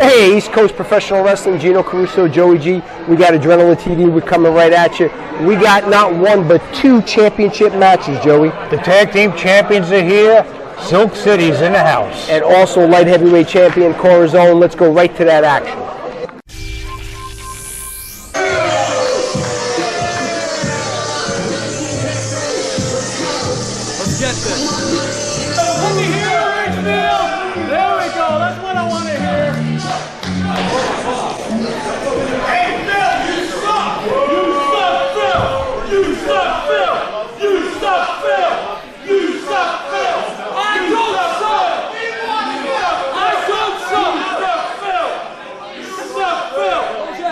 Hey, East Coast Professional Wrestling, Gino Caruso, Joey G. We got Adrenaline TV. We're coming right at you. We got not one, but 2 championship matches, Joey. The tag team champions are here. Silk City's in the house. And also light heavyweight champion, Corazon. Let's go right to that action. Let's get this. Let me hear it, Rich Bill. There we go. That's what I want to hear. Hey, Phil, you suck. You suck, Phil. You suck, Phil. You suck, Phil. You suck, Phil. I don't suck. I don't suck, Phil. You suck, Phil.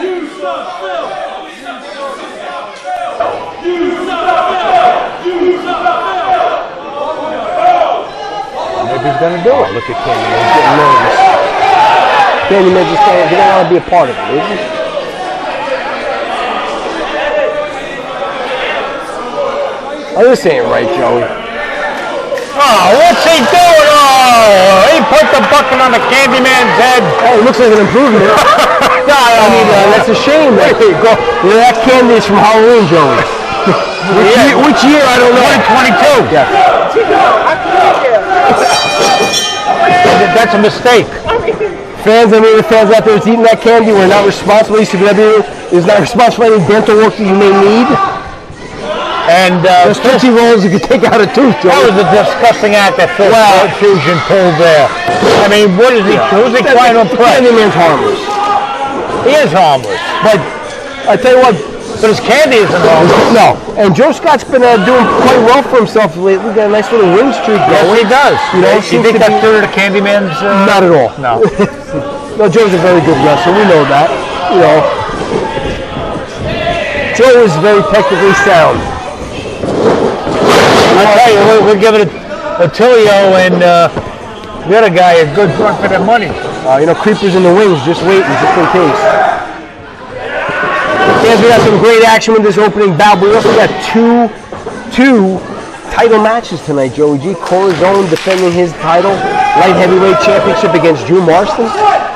You suck, Phil. You suck, Phil. You suck, Phil. Maybe he's going to do it. Look at Candyman. He's getting nervous. Candyman just saying he don't want to be a part of it, is he? Oh, this ain't right, Joey. Oh, what's he doing? Oh, he put the bucket on the Candyman's head. Oh, it looks like an improvement. No, I mean, that's a shame. That candy is from Halloween, Joey. Which year? I don't know. 2022. Yeah. That's a mistake. Fans, any of the fans out there that's eating that candy, we're not responsible. ECPW is not responsible for any dental work that you may need. And there's 50 rolls you could take out a tooth, Joe. That was a disgusting act that Phil Fusion pulled there. I mean, what is he? Who's he trying to impress? Candyman's harmless. He is harmless. But I tell you what, but his candy isn't harmless. No. And Joe Scott's been doing quite well for himself lately. Got a nice little win streak going. Yes, he does. You think that's third of Candyman's? Not at all. No. No, Joe's a very good wrestler. We know that. You know, Joe is very technically sound. I tell you, we're giving Attilio and the other guy a good run for their money. You know, creepers in the wings, just waiting, just in case. Yes, we got some great action with this opening bout. We also got two title matches tonight, Joey G. Corazon defending his title, light heavyweight championship against Drew Marston.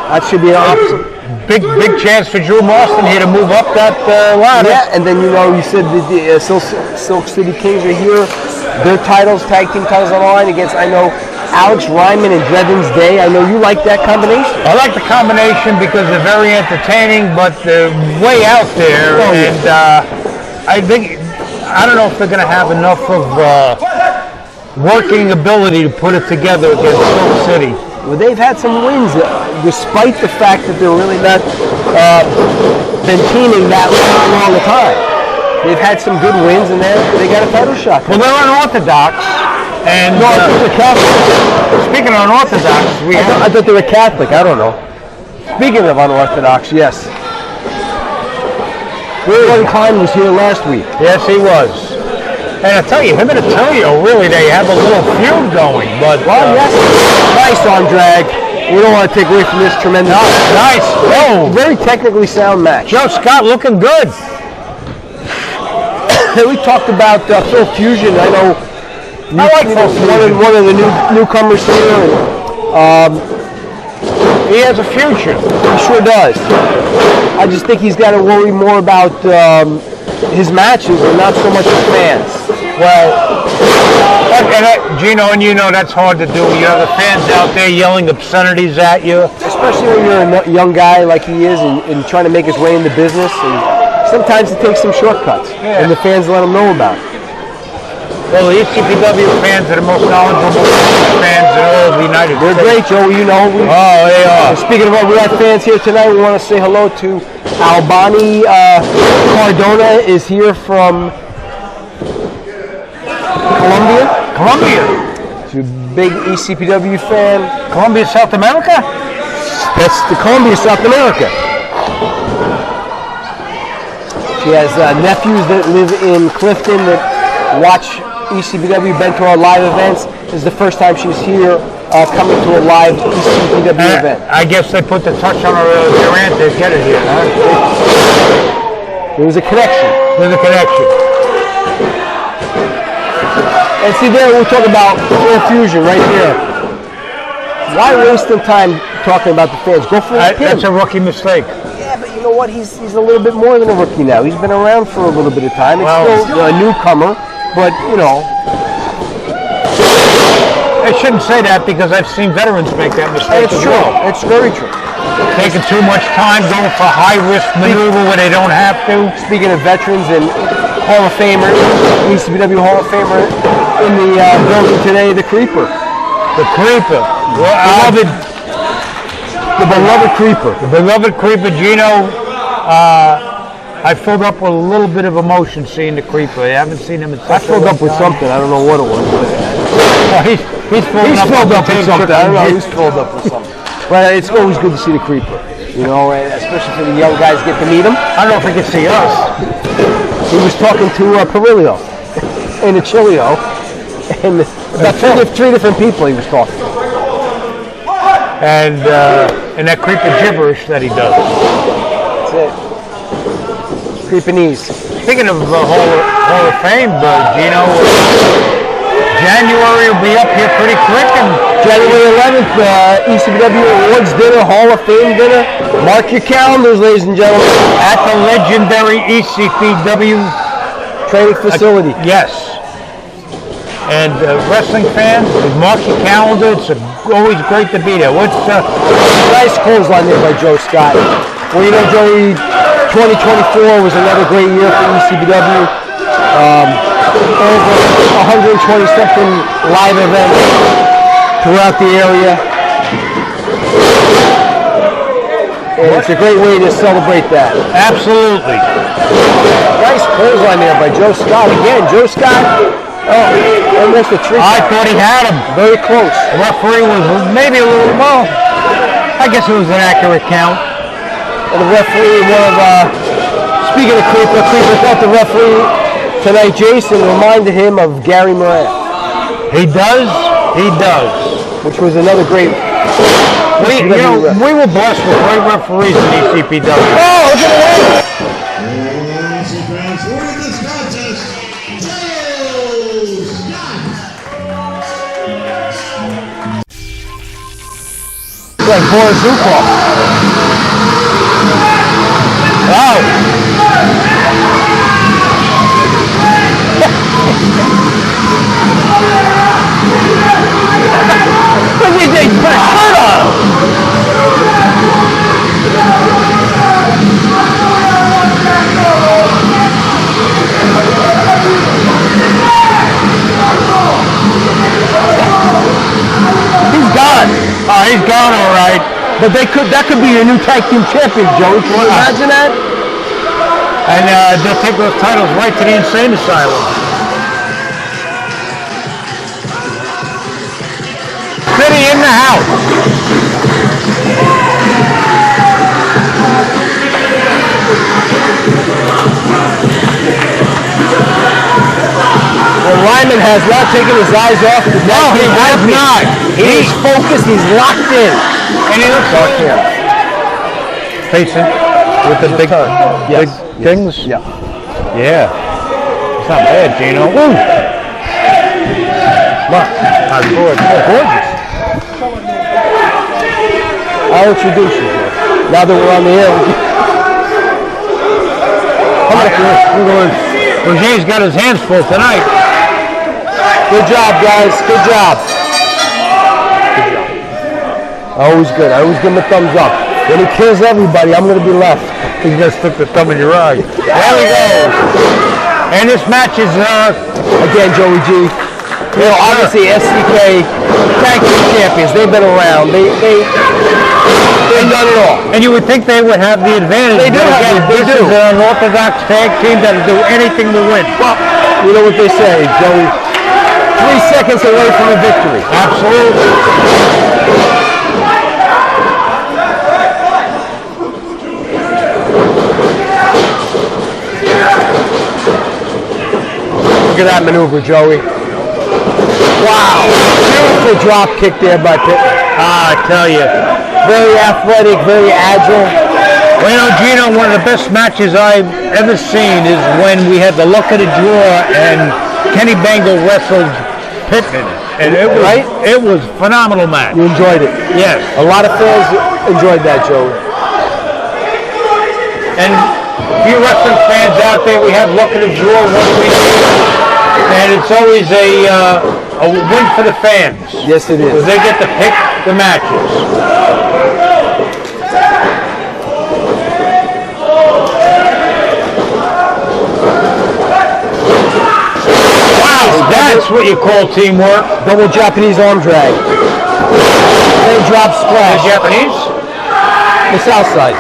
That should be an option. Big chance for Drew Marston here to move up that ladder. Yeah, and then you said the Silk City Kings are here. Their titles, tag team titles on the line against, I know, Alex Ryman and Drevin's Day. I know you like that combination. I like the combination because they're very entertaining, but they're way out there. Oh, yeah. And I don't know if they're going to have enough of working ability to put it together against Silk City. Well, they've had some wins, despite the fact that they're really not been teaming that long a time. They've had some good wins, and they got a title shot. Well, they're unorthodox. And no, I thought they're Catholic. Speaking of unorthodox, I thought they were Catholic. I don't know. Speaking of unorthodox, yes. William Klein was here last week. Yes, he was. And I tell you, him and Attilio, really, they have a little feud going. But yes, nice arm drag. We don't want to take away from this tremendous. Nice. Oh, very technically sound match. Joe Scott looking good. We talked about Phil Fusion. I know. I like Phil Fusion. One of the newcomers here. And, he has a future. He sure does. I just think he's got to worry more about his matches and not so much his fans. Well, Gino, and you know that's hard to do. You have the fans out there yelling obscenities at you. Especially when you're a young guy like he is and trying to make his way in the business. And sometimes it takes some shortcuts, and the fans let him know about it. Well, the ECPW fans are the most knowledgeable fans in all of the United States. They're great, Joe. You know. They are. Speaking of, we got fans here tonight. We want to say hello to Albani Cardona is here from Colombia. She's a big ECPW fan. Colombia, South America? That's the Colombia, South America. She has nephews that live in Clifton that watch ECPW, been to our live events. This is the first time she's here coming to a live ECPW event. I guess they put the touch on her aunt to get it here, huh? There was a connection. There's a connection. And see there, we're talking about Full Fusion right here. Why wasting time talking about the fans. Go for a pin. That's a rookie mistake. Yeah, but you know what? He's a little bit more than a rookie now. He's been around for a little bit of time. It's still a newcomer, but you know. I shouldn't say that because I've seen veterans make that mistake. It's true. Well. It's very true. Taking too much time, going for high-risk maneuver where they don't have to. Speaking of veterans and Hall of Famer, ECPW Hall of Famer in the building today, the Creeper. The Creeper. The beloved Creeper. The beloved Creeper, Gino. I filled up with a little bit of emotion seeing the Creeper. I haven't seen him in such I filled up with something. I don't know what it was. He's filled up with something. I don't know. He's filled up with something. But it's always good to see the Creeper. You know, and especially for the young guys get to meet him. I don't know if he can see us. He was talking to Perillo and Achillio, and about three different people he was talking to. And that Creeper gibberish that he does. That's it. Creepinese. Speaking of Hall of Fame, Gino, January will be up here pretty quick. And January 11th, ECPW Awards dinner, Hall of Fame dinner. Mark your calendars, ladies and gentlemen. at the legendary ECPW training facility. Yes. And wrestling fans, mark your calendar. It's always great to be there. What's nice clothesline there by Joe Scott. Well, you know, Joey, 2024 was another great year for ECPW. Over 120 something live events throughout the area. And it's a great way to celebrate that. Absolutely. Nice clothesline there by Joe Scott. Again, Joe Scott, almost a trick. I thought he had him. Very close. The referee was maybe a little, well, I guess it was an accurate count. And the referee, speaking of Creeper thought the referee tonight, Jason, reminded him of Gary Moran. He does. Which was another great. We were blessed with great referees in ECPW. Oh, look at that! Like Boris Zukov. Wow. Look at they put a shirt on him. He's gone. Oh, he's gone all right. But that could be your new tag team champion, Joey. Can you imagine that? And they'll take those titles right to the insane asylum. City in the house. Well, Ryman has not taken his eyes off the No, he has not. He's focused. He's locked in. And he looks like him. Facing with the big things. Yeah. Yeah. It's not bad, Gino. Woo! Look, how gorgeous. I'll introduce you. Now that we're on the air, Roger's got his hands full tonight. good job, guys. Good job. Always good. I always give him a thumbs up. When he kills everybody, I'm going to be left. He just took the thumb in your eye. There we go. And this match is, Again, Joey G. You know, obviously, SCK tag team champions. They've been around. They've done it all. and you would think they would have the advantage. They do but have again, it. They this do. is an unorthodox tag team that'll do anything to win. Well, you know what they say, Joey. 3 seconds away from a victory. Absolutely. Look at that maneuver, Joey. Wow. Beautiful drop kick there by Pittman. I tell you. Very athletic, very agile. Well, you know, Gino, one of the best matches I've ever seen is when we had the luck of the draw and Kenny Bangle wrestled Pittman. And it was a phenomenal match. You enjoyed it. Yes. A lot of fans enjoyed that, Joe. And few wrestling fans out there, we have luck of the draw once we and it's always a win for the fans. Yes, it is. Because they get to pick the matches. Wow, that's what you call teamwork. Double Japanese arm drag. Then drop The splash. Japanese? The south side.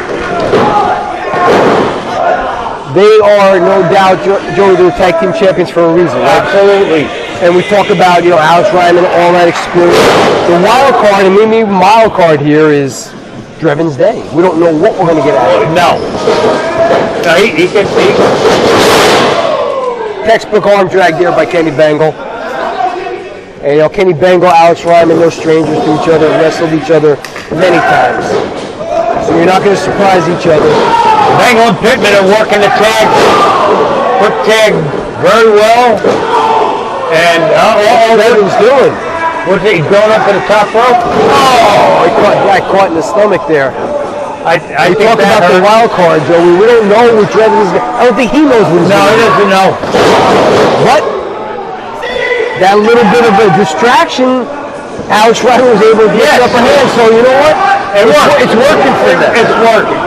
They are no doubt, Joey, they're tag team champions for a reason, right? Absolutely. And we talk about, Alex Ryman, all that experience. The wild card, and maybe even wild card here is Drevin's Day. We don't know what we're going to get out of it. No. No, he can see. Textbook arm drag there by Kenny Bengal. And Kenny Bengal, Alex Ryman, no strangers to each other, wrestled each other many times. So you're not going to surprise each other. Bengal and Pittman are working the tag, quick tag very well. And Drevin's doing. what's he going up to the top rope? Oh, he got caught in the stomach there. I We think talk that about the hurt. wild card, Joey. We don't know what Drevin's. I don't think he knows what he's No, he doing. doesn't know. But that little bit of a distraction, Alex Ryman was able to get Yes. the upper hand. So you know what? It's working for them. It's working.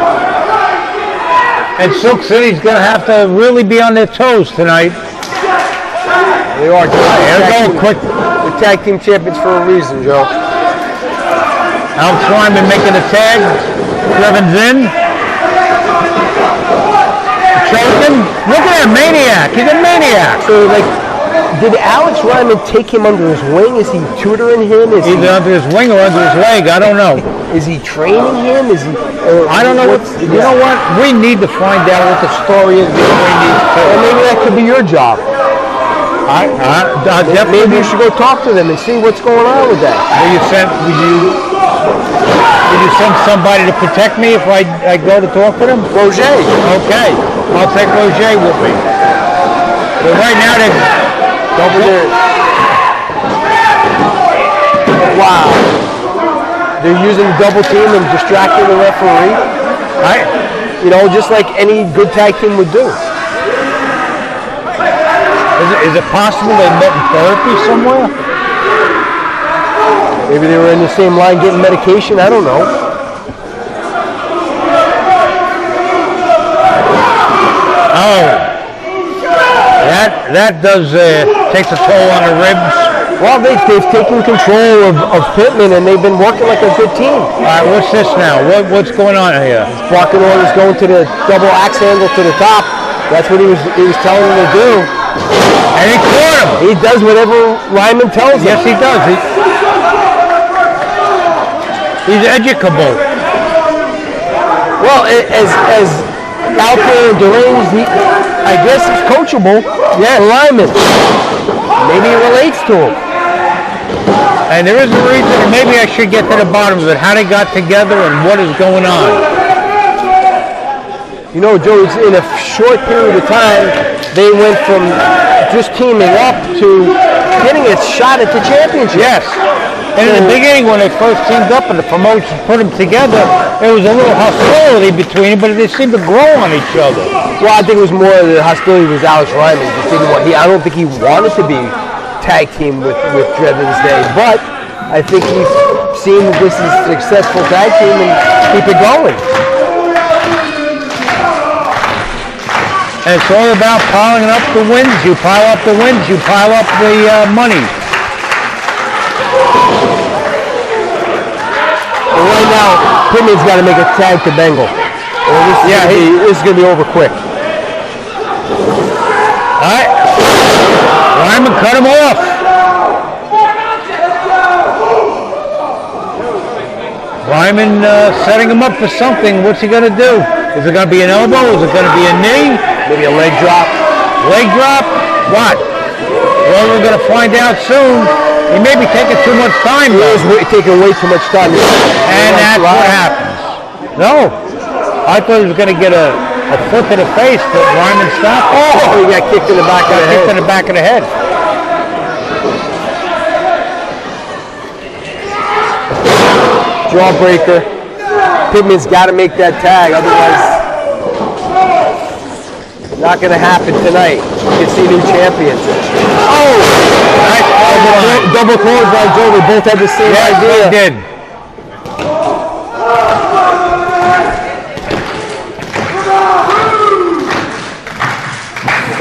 And Silk City's going to have to really be on their toes tonight. They are. They're going quick. The tag team champions for a reason, Joe. Alex Ryman making the tag. Drevin's in. Choking. Look at that maniac. He's a maniac. So, did Alex Ryman take him under his wing? Is he tutoring him? Is Either under his wing or under his leg. I don't know. Is he training him? Is he? I don't know what. You know what? We need to find out what the story is between these two. Or maybe that could be your job. I Maybe definitely. you should go talk to them and see what's going on with that. Would you send somebody to protect me if I go to talk to them? Roger. Okay, I'll take Roger with me. But right now they're Over there. Wow. They're using double team and distracting the referee. Just like any good tag team would do. Is it possible they met in therapy somewhere? Maybe they were in the same line getting medication. I don't know. Oh, that does takes a toll on the ribs. Well, they've taken control of Pittman, and they've been working like a good team. All right, what's this now? What's going on here? Barking orders going to the double axe handle to the top. That's what he was telling them to do. And he caught him. He does whatever Ryman tells him. Yes, he does. He's educable. Well, as out there and deranged, I guess he's coachable. Yeah, Ryman. Maybe he relates to him. And there is a reason, and maybe I should get to the bottom of it, how they got together and what is going on. Joe, it's in a short period of time, they went from just teaming up to getting a shot at the championship. Yes. And in the beginning, when they first teamed up and the promotion put them together, there was a little hostility between them, but they seemed to grow on each other. Well, I think it was more the hostility was Alex Ryman. Just didn't want. I don't think he wanted to be tag team with Drevin's Day, but I think he's seen this is a successful tag team and keep it going. And it's all about piling up the wins. You pile up the wins, you pile up the money. But right now, Pittman's got to make a tag to Bengal. This is going to be over quick. All right. Ryman cut him off. Ryman setting him up for something. What's he going to do? Is it going to be an elbow? Is it going to be a knee? Maybe a leg drop. Leg drop? What? Well, we're going to find out soon. He may be taking too much time, He though. is taking way too much time. And that's what happens. No. I thought he was going to get a foot to the face, but Ryman stopped. Oh, he got kicked in the back of the head. Kicked in the back of the head. Jawbreaker. Pittman's got to make that tag, otherwise, not going to happen tonight. You can see new champions. Oh! Nice double clothesline, Joe. They both had the same idea. They did.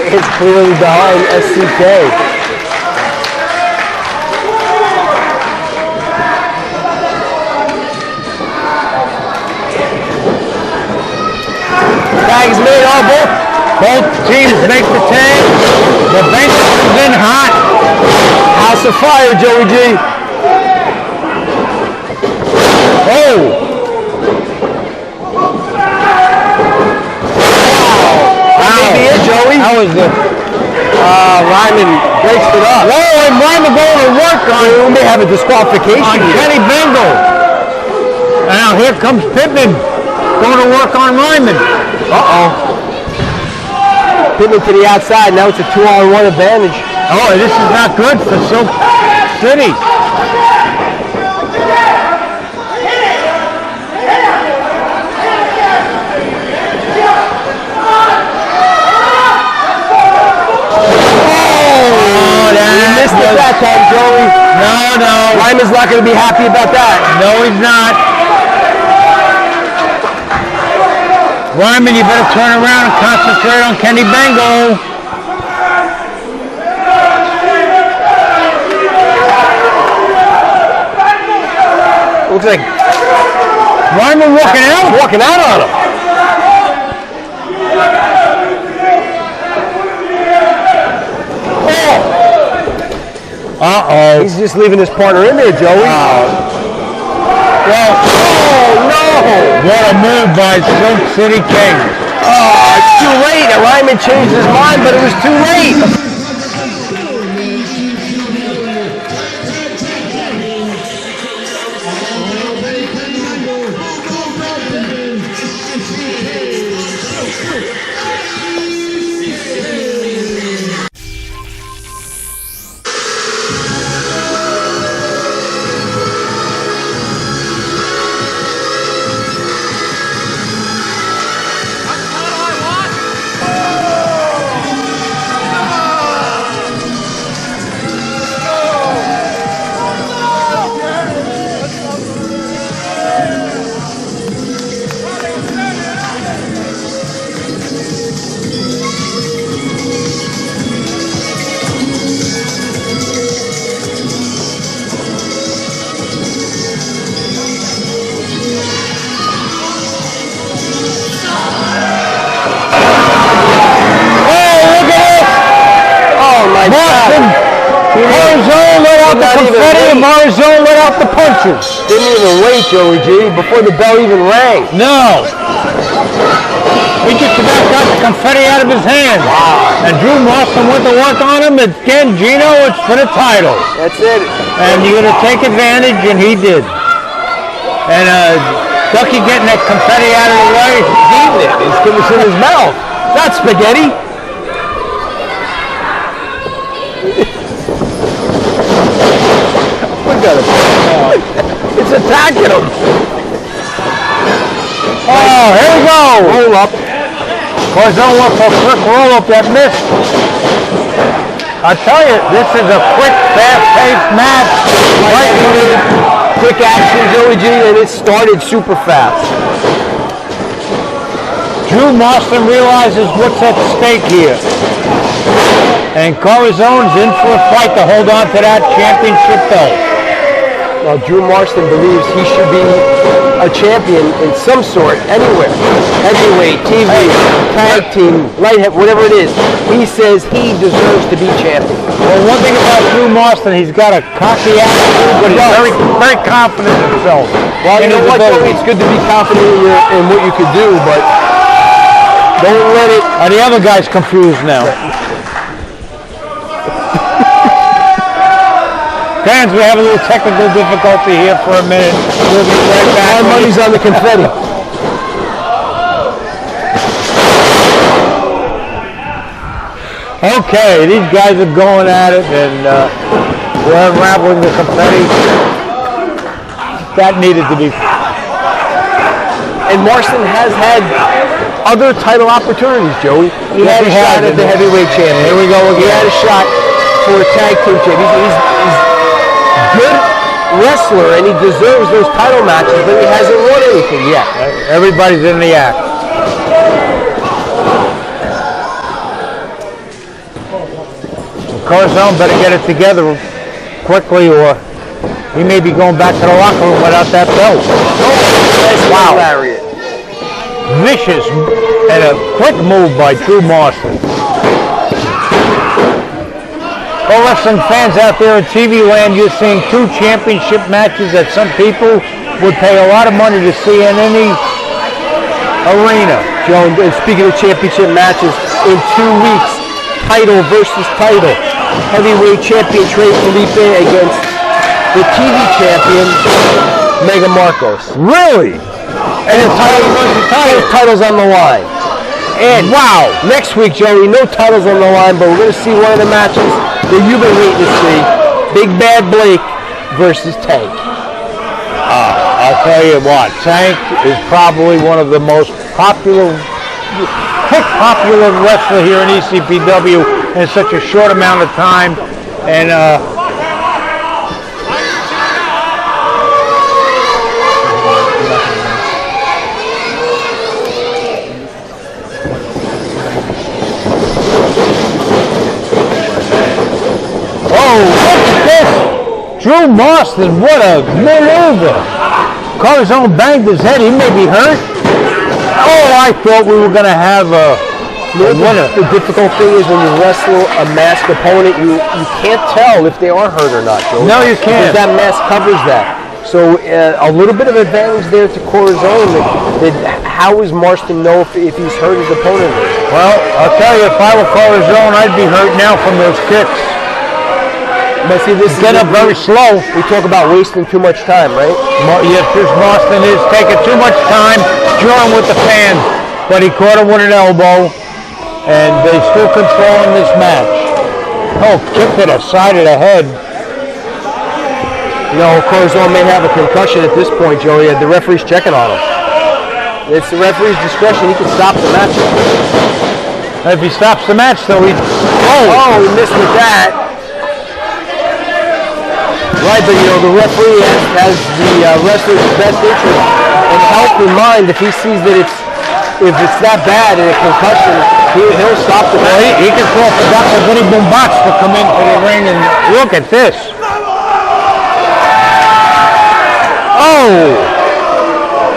It's clearly behind SCK. Tag is made. Both teams make the tag. The bench comes in hot. House of Fire, Joey G. Oh! Maybe it, Joey. How was it? Ryman breaks it up. Whoa, and Ryman going to work We may have a disqualification on here. Kenny Bengal. And now here comes Pittman going to work on Ryman. Uh-oh. Pittman to the outside. Now it's a 2-on-1 advantage. Oh, this is not good for Silk City. That time, Joey. No. Ryman's not going to be happy about that. No, he's not. Ryman, you better turn around and concentrate on Kenny Bengal. Looks like Ryman walking out. Walking out on him. Uh-oh. He's just leaving his partner in there, Joey. Well, oh, no. what a move by Silk City King. Oh, it's too late. And Ryman changed his mind, but it was too late. Marzone let out the confetti and Marzone let out the punches. Didn't even wait, Joey G, before the bell even rang. No. He just about got the confetti out of his hand. Wow. And Drew Mossman went to work on him. Again, Gino, it's for the title. That's it. And you're going to take advantage, and he did. And Ducky getting that confetti out of the way. He's eating it. He's getting it in his mouth. That's spaghetti. It's attacking him. Oh, here we go. Roll up. Corzone went for a quick roll up that missed. I tell you, this is a quick, fast-paced match. Quick action, Joey G, and it started super fast. Drew Mossman realizes what's at stake here. And Corzone's in for a fight to hold on to that championship belt. Well, Drew Marston believes he should be a champion in some sort, anywhere. Heavyweight, TV, tag team, light heavy, whatever it is. He says he deserves to be champion. Well, one thing about Drew Marston, he's got a cocky attitude, but he's very, very confident in himself. Well, you know what, Joey? It's good to be confident in what you could do, but don't let it... The other guy's confused now. Fans, we have a little technical difficulty here for a minute. We'll be right back. My money's on the confetti. Okay, these guys are going at it, and we're unraveling the confetti. That needed to be And Marston has had other title opportunities, Joey. He had a shot at the heavyweight champion. Here we go again. He had a shot for a tag team champion. He's good wrestler, and he deserves those title matches, but he hasn't won anything yet. Everybody's in the act. Corazon better get it together quickly, or he may be going back to the locker room without that belt. Wow. Vicious and a quick move by Drew Marston. Well, wrestling fans out there in TV land, you're seeing two championship matches that some people would pay a lot of money to see in any arena. Joe, and speaking of championship matches, in 2 weeks, title versus title. Heavyweight champion Trey Felipe against the TV champion Mega Marcos. Really? And the titles on the line. And wow, next week, Joey, no titles on the line, but we're going to see one of the matches that you've been waiting to see. Big Bad Blake versus Tank. I'll tell you what, Tank is probably one of the most popular wrestler here in ECPW in such a short amount of time. And Drew Marston, what a maneuver. Corazon banged his head. He may be hurt. Oh, I thought we were going to have a winner. The difficult thing is when you wrestle a masked opponent, you can't tell if they are hurt or not, Joe. No, you can't. Because that mask covers that. So a little bit of advantage there to Corazon. How does Marston know if he's hurt his opponent? Well, I'll tell you, if I were Corazon, I'd be hurt now from those kicks. But see, this Get up very slow. We talk about wasting too much time, right? Yes, this Marston is taking too much time drawing with the fans. But he caught him with an elbow, and they're still controlling this match. Oh, kick to the side of the head. You know, Corazon may have a concussion at this point, Joey. The referee's checking on him. It's the referee's discretion. He can stop the match. If he stops the match, though, he... Oh, he missed with that. Right, but you know, the referee has the wrestler's best interest and health in mind. If he sees that if it's that bad and a concussion, he'll stop the match. Well, he can call for Dr. Vinny Boombox to come into the ring and look at this. Oh!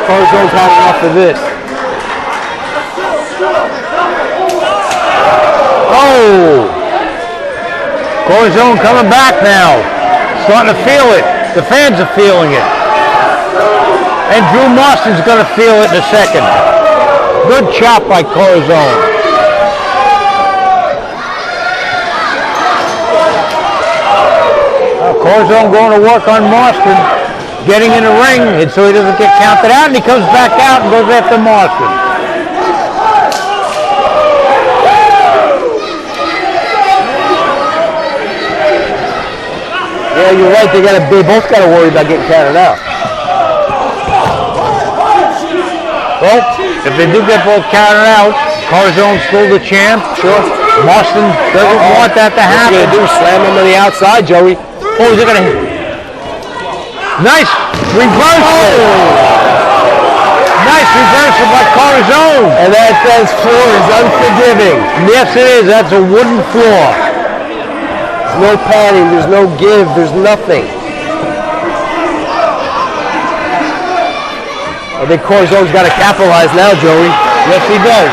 Corazon's had enough of this. Oh! Corazon coming back now. Starting to feel it. The fans are feeling it. And Drew Marston's going to feel it in a second. Good chop by Corazon. Corazon going to work on Marston, getting in the ring so he doesn't get counted out, and he comes back out and goes after Marston. Yeah, you're right. They both got to worry about getting counted out. Well, if they do get both counted out, Corazon's still the champ. Sure. Marston doesn't want that to happen. What's he gonna do? Slam him on the outside, Joey. Oh, is it gonna hit? Nice reversal. Nice reversal by Corazon. And that fence floor is unforgiving. Yes, it is. That's a wooden floor. There's no padding, there's no give, there's nothing. I think Corazon's got to capitalize now, Joey. Yes, he does.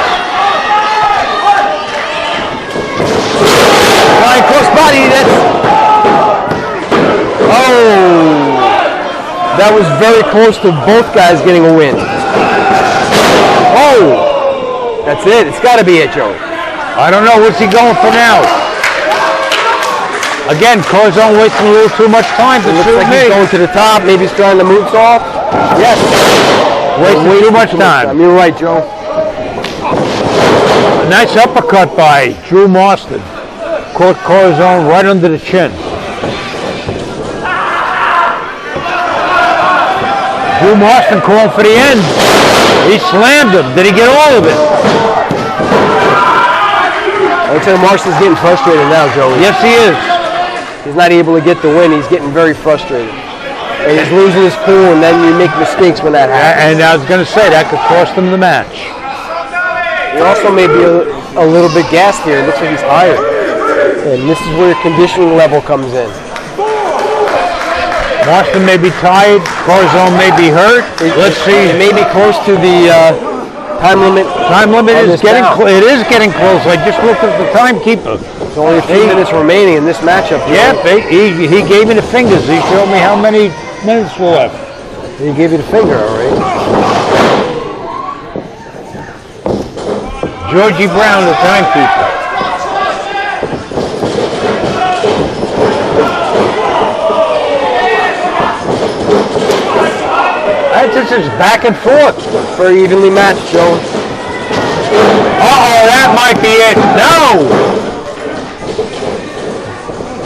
Flying crossbody, that's... Oh! That was very close to both guys getting a win. Oh! That's it, it's got to be it, Joey. I don't know, what's he going for now? Again, Corazon wasting a little too much time to shoot like he's going to the top. Maybe he's trying to move off. Yes. Wasting too much time. You're right, Joe. A nice uppercut by Drew Marston. Caught Corazon right under the chin. Drew Marston calling for the end. He slammed him. Did he get all of it? I would say Marston's getting frustrated now, Joey. Yes, he is. He's not able to get the win. He's getting very frustrated. And he's losing his cool, and then you make mistakes when that happens. And I was going to say, that could cost him the match. He also may be a little bit gassed here. It looks like he's tired. And this is where your conditioning level comes in. Marston may be tired. Corazon may be hurt. Let's see. It may be close to the time limit. Time limit is getting it is getting close. I just looked at the timekeeper. There's only a few minutes remaining in this matchup. Yeah, he gave me the fingers. He showed me how many minutes were left. He gave you the finger, all right. Georgie Brown, the timekeeper. This is back and forth. Very evenly matched, Joe. Uh-oh, that might be it. No!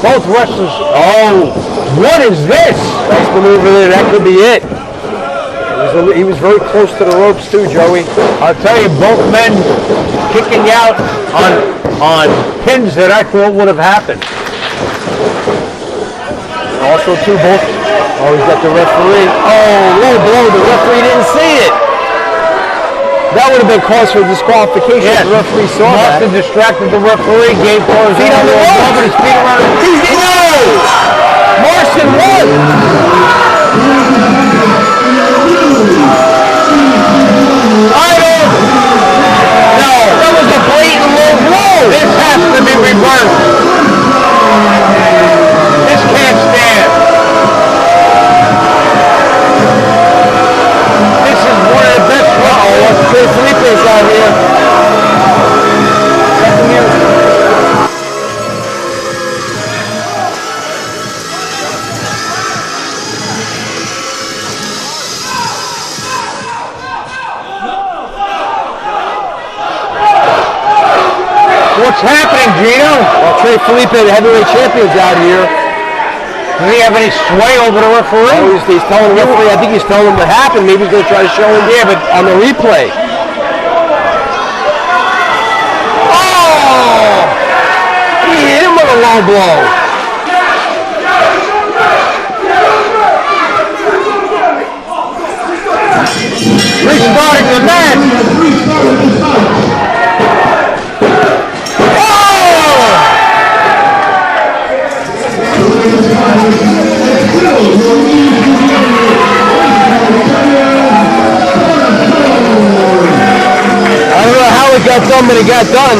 Both wrestlers. Oh, what is this? Nice maneuver there. That could be it. He was very close to the ropes too, Joey. I'll tell you, both men kicking out on pins that I thought would have happened. Also, too, both. Oh, he's got the referee. Oh, low blow. The referee didn't see it. That would have been cause for disqualification. Yes. The referee saw Marston that. distracted the referee, gave Corazon Feet on the ropes. over his feet around his feet. No! Marston won. No, that was a blatant low blow. This has to be reversed. This can't stand. This is one of the best. Let's play Felipe's out here. Second music. What's happening, Gino? Well, Trey Felipe, the heavyweight champion's out here. Does he have any sway over the referee? Oh, he's telling the referee, I think he's telling him what happened. Maybe he's going to try to show him, yeah, but on the replay. Oh! He hit him with a low blow. Restarting the match. I don't know how it got done, but it got done.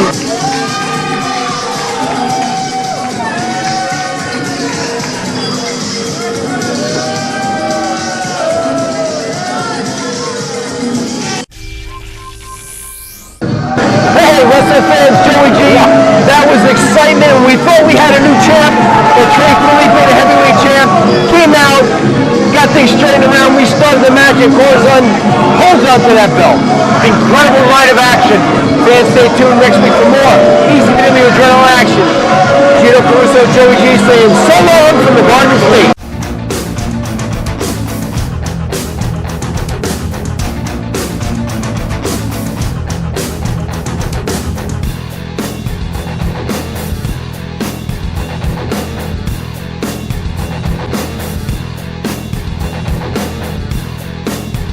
Hey, wrestling fans, Joey G. That was excitement. We thought we had a new champ, but Trey Felipe, the heavyweight champ, came out, got things straightened around. We started the match, and Corazon holds on to that belt. Incredible night of action. Fans, stay tuned next week for more Easy Video Adrenaline Action. Gino Caruso, Joey G saying so long from the Garden State.